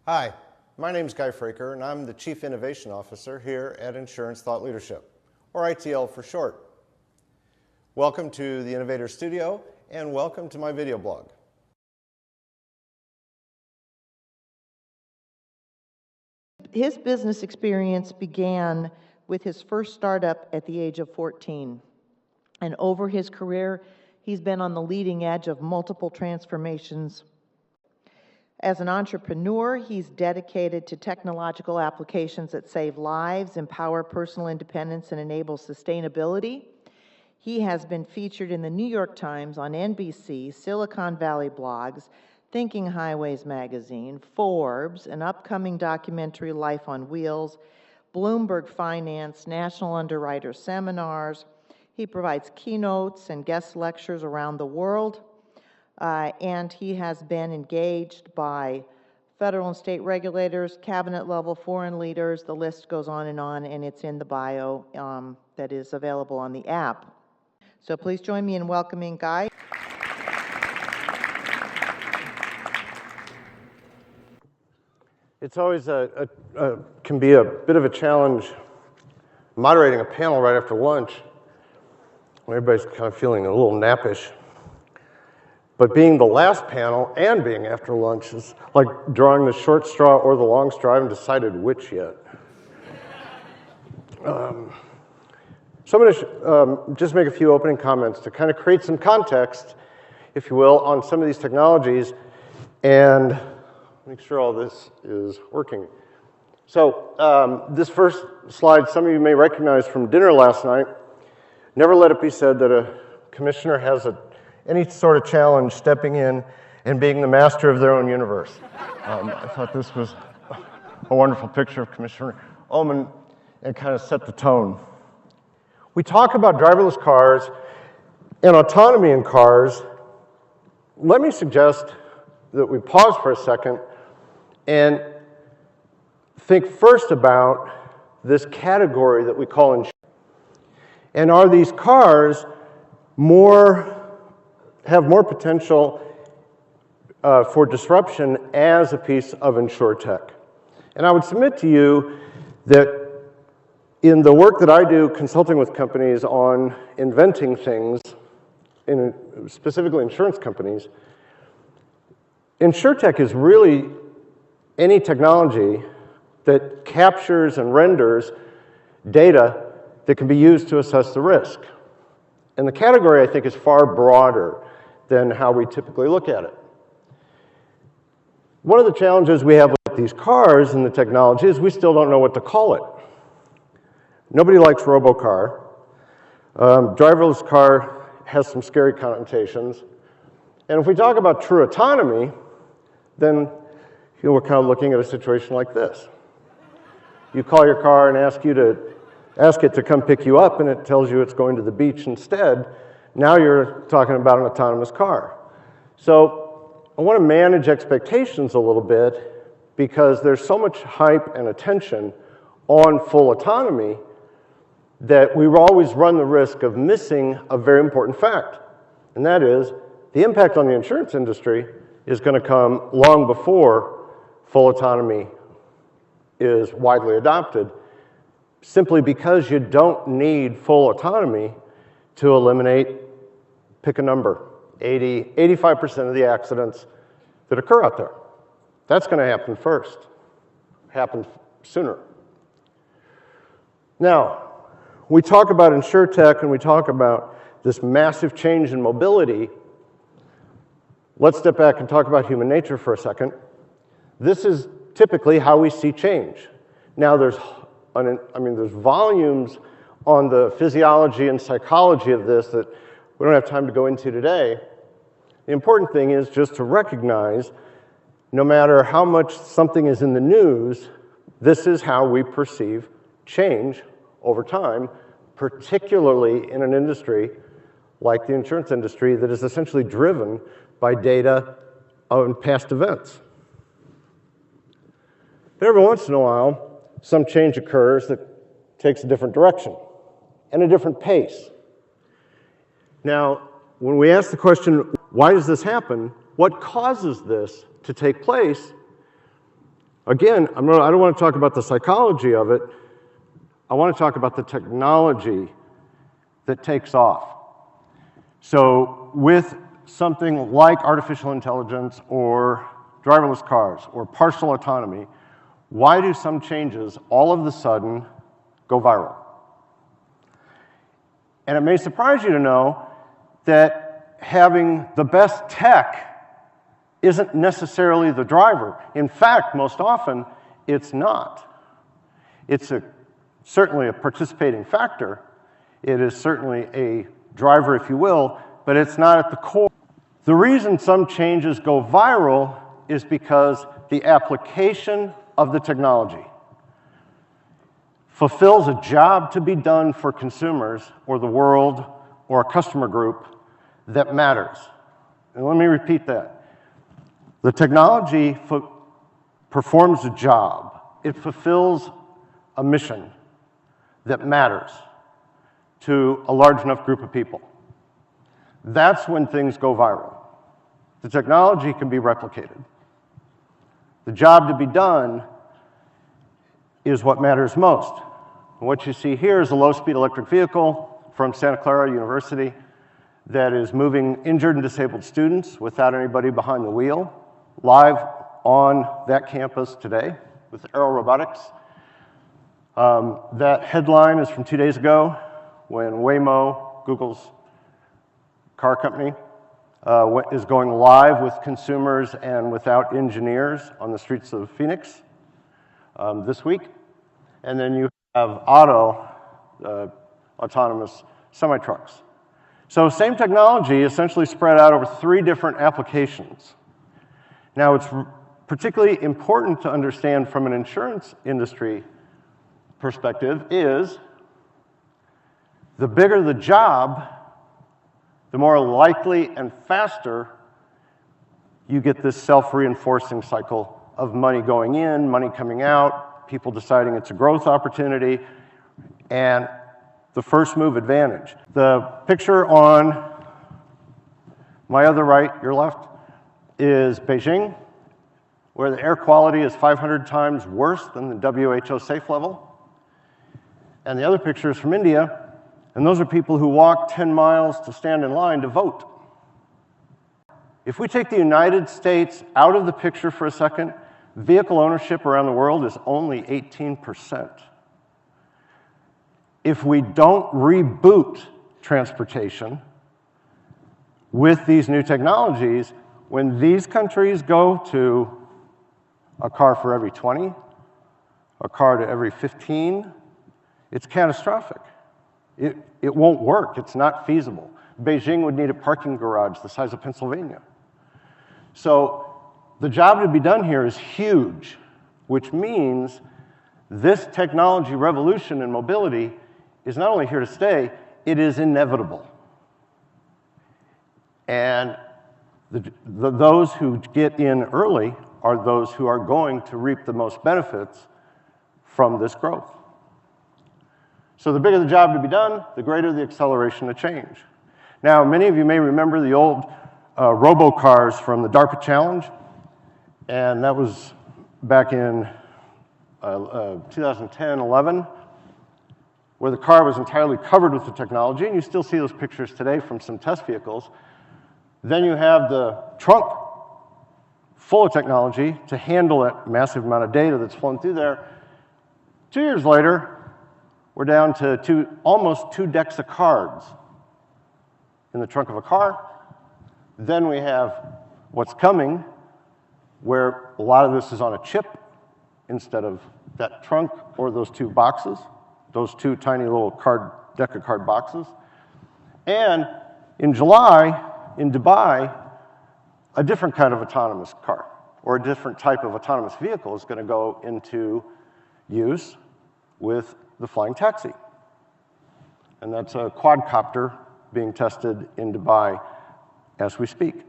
Hi, my name is Guy Fraker, and I'm the Chief Innovation Officer here at Insurance Thought Leadership, or ITL for short. Welcome to the Innovator Studio, and welcome to my video blog. His business experience began with his first startup at the age of 14. And over his career, he's been on the leading edge of multiple transformations. As an entrepreneur, he's dedicated to technological applications that save lives, empower personal independence, and enable sustainability. He has been featured in the New York Times, on NBC, Silicon Valley blogs, Thinking Highways magazine, Forbes, an upcoming documentary, Life on Wheels, Bloomberg Finance, National Underwriter Seminars. He provides keynotes and guest lectures around the world. And he has been engaged by federal and state regulators, cabinet level, foreign leaders, the list goes on, and it's in the bio that is available on the app. So please join me in welcoming Guy. It's always can be a bit of a challenge moderating a panel right after lunch when everybody's kind of feeling a little nappish. But being the last panel and being after lunch is like drawing the short straw or the long straw. I haven't decided which yet. So I'm going to just make a few opening comments to kind of create some context, if you will, on some of these technologies and make sure all this is working. So this first slide, some of you may recognize from dinner last night. Never let it be said that a commissioner has any sort of challenge stepping in and being the master of their own universe. I thought this was a wonderful picture of Commissioner Ullman and kind of set the tone. We talk about driverless cars and autonomy in cars. Let me suggest that we pause for a second and think first about this category that we call insurance. And are these cars have more potential for disruption as a piece of insurtech? And I would submit to you that in the work that I do consulting with companies on inventing things, specifically insurance companies, insurtech is really any technology that captures and renders data that can be used to assess the risk. And the category, I think, is far broader than how we typically look at it. One of the challenges we have with these cars and the technology is we still don't know what to call it. Nobody likes robocar. Driverless car has some scary connotations. And if we talk about true autonomy, then we're kind of looking at a situation like this. You call your car and ask it to come pick you up, and it tells you it's going to the beach instead. Now you're talking about an autonomous car. So I want to manage expectations a little bit because there's so much hype and attention on full autonomy that we always run the risk of missing a very important fact. And that is, the impact on the insurance industry is going to come long before full autonomy is widely adopted, simply because you don't need full autonomy to eliminate, pick a number, 85% of the accidents that occur out there. That's going to happen first, happen sooner. Now, we talk about insurtech and we talk about this massive change in mobility. Let's step back and talk about human nature for a second. This is typically how we see change. Now, there's volumes on the physiology and psychology of this that we don't have time to go into today. The important thing is just to recognize, no matter how much something is in the news, this is how we perceive change over time, particularly in an industry like the insurance industry that is essentially driven by data on past events. But every once in a while, some change occurs that takes a different direction and a different pace. Now, when we ask the question, why does this happen? What causes this to take place? Again, I don't want to talk about the psychology of it. I want to talk about the technology that takes off. So with something like artificial intelligence or driverless cars or partial autonomy, why do some changes all of a sudden go viral? And it may surprise you to know that having the best tech isn't necessarily the driver. In fact, most often, it's not. It's certainly a participating factor. It is certainly a driver, if you will, but it's not at the core. The reason some changes go viral is because the application of the technology fulfills a job to be done for consumers or the world or a customer group that matters. And let me repeat that. The technology performs a job. It fulfills a mission that matters to a large enough group of people. That's when things go viral. The technology can be replicated. The job to be done is what matters most. And what you see here is a low-speed electric vehicle from Santa Clara University that is moving injured and disabled students without anybody behind the wheel, live on that campus today with Aero Robotics. That headline is from 2 days ago when Waymo, Google's car company, is going live with consumers and without engineers on the streets of Phoenix this week. And then you have autonomous semi-trucks. So same technology essentially spread out over 3 different applications. Now, it's particularly important to understand from an insurance industry perspective is the bigger the job, the more likely and faster you get this self-reinforcing cycle of money going in, money coming out, people deciding it's a growth opportunity, and the first move advantage. The picture on my other right, your left, is Beijing, where the air quality is 500 times worse than the WHO safe level. And the other picture is from India, and those are people who walk 10 miles to stand in line to vote. If we take the United States out of the picture for a second, vehicle ownership around the world is only 18%. If we don't reboot transportation with these new technologies, when these countries go to a car for every 20, a car to every 15, it's catastrophic. It won't work. It's not feasible. Beijing would need a parking garage the size of Pennsylvania. So the job to be done here is huge, which means this technology revolution in mobility is not only here to stay, it is inevitable. And those who get in early are those who are going to reap the most benefits from this growth. So the bigger the job to be done, the greater the acceleration to change. Now, many of you may remember the old robo-cars from the DARPA Challenge, and that was back in 2010-11, where the car was entirely covered with the technology, and you still see those pictures today from some test vehicles. Then you have the trunk full of technology to handle that massive amount of data that's flowing through there. 2 years later, we're down to almost 2 decks of cards in the trunk of a car. Then we have what's coming, where a lot of this is on a chip instead of that trunk or those 2 boxes, those 2 tiny little deck of card boxes. And in July, in Dubai, a different kind of autonomous car or a different type of autonomous vehicle is going to go into use with the flying taxi. And that's a quadcopter being tested in Dubai as we speak.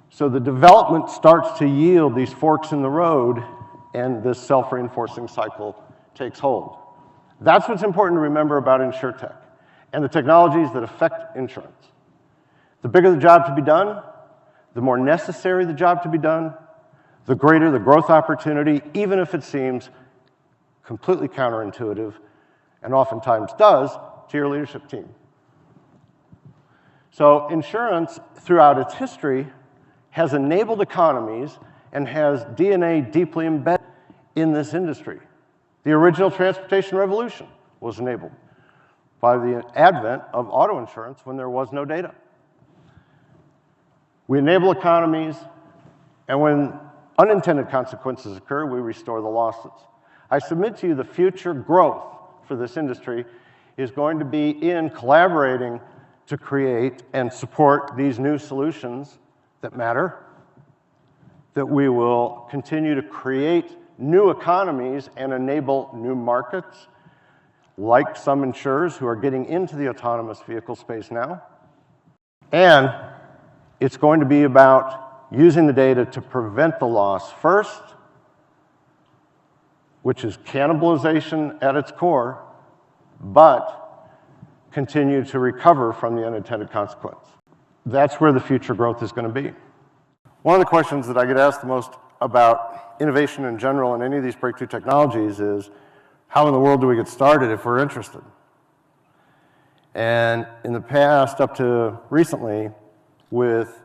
So the development starts to yield these forks in the road, and this self-reinforcing cycle takes hold. That's what's important to remember about InsurTech and the technologies that affect insurance. The bigger the job to be done, the more necessary the job to be done, the greater the growth opportunity, even if it seems completely counterintuitive, and oftentimes does, to your leadership team. So insurance, throughout its history, has enabled economies and has DNA deeply embedded in this industry. The original transportation revolution was enabled by the advent of auto insurance when there was no data. We enable economies, and when unintended consequences occur, we restore the losses. I submit to you the future growth for this industry is going to be in collaborating to create and support these new solutions that matter, that we will continue to create new economies and enable new markets, like some insurers who are getting into the autonomous vehicle space now. And it's going to be about using the data to prevent the loss first, which is cannibalization at its core, but continue to recover from the unintended consequence. That's where the future growth is going to be. One of the questions that I get asked the most about innovation in general and any of these breakthrough technologies is, how in the world do we get started if we're interested? And in the past, up to recently, with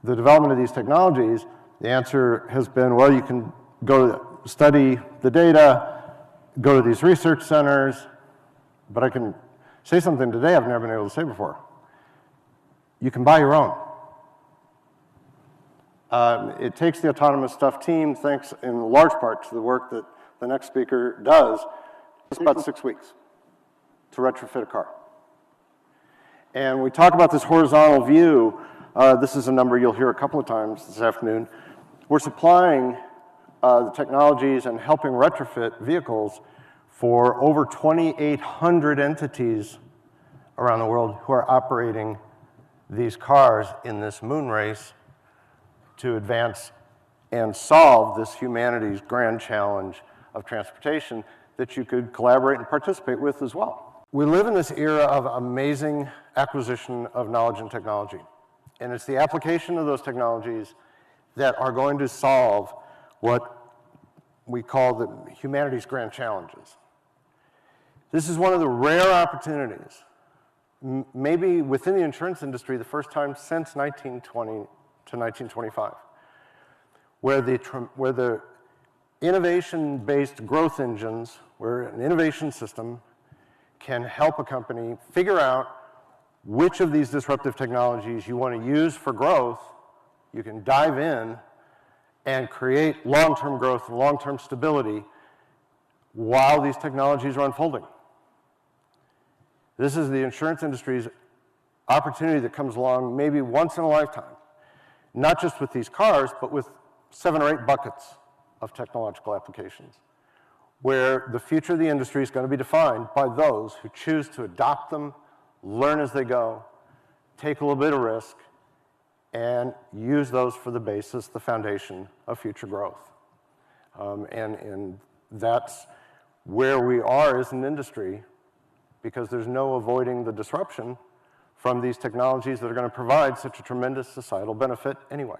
the development of these technologies, the answer has been, well, you can go study the data, go to these research centers, but I can say something today I've never been able to say before. You can buy your own. It takes the autonomous stuff team, thanks in large part to the work that the next speaker does. It's about 6 weeks to retrofit a car. And we talk about this horizontal view. This is a number you'll hear a couple of times this afternoon. We're supplying the technologies and helping retrofit vehicles for over 2,800 entities around the world who are operating these cars in this moon race to advance and solve this humanity's grand challenge of transportation that you could collaborate and participate with as well. We live in this era of amazing acquisition of knowledge and technology, and it's the application of those technologies that are going to solve what we call the humanity's grand challenges. This is one of the rare opportunities, maybe within the insurance industry, the first time since 1920 to 1925, where the innovation-based growth engines, where an innovation system can help a company figure out which of these disruptive technologies you want to use for growth. You can dive in and create long-term growth and long-term stability while these technologies are unfolding. This is the insurance industry's opportunity that comes along maybe once in a lifetime, not just with these cars, but with 7 or 8 buckets of technological applications, where the future of the industry is going to be defined by those who choose to adopt them, learn as they go, take a little bit of risk, and use those for the basis, the foundation of future growth. And that's where we are as an industry, because there's no avoiding the disruption from these technologies that are going to provide such a tremendous societal benefit anyway.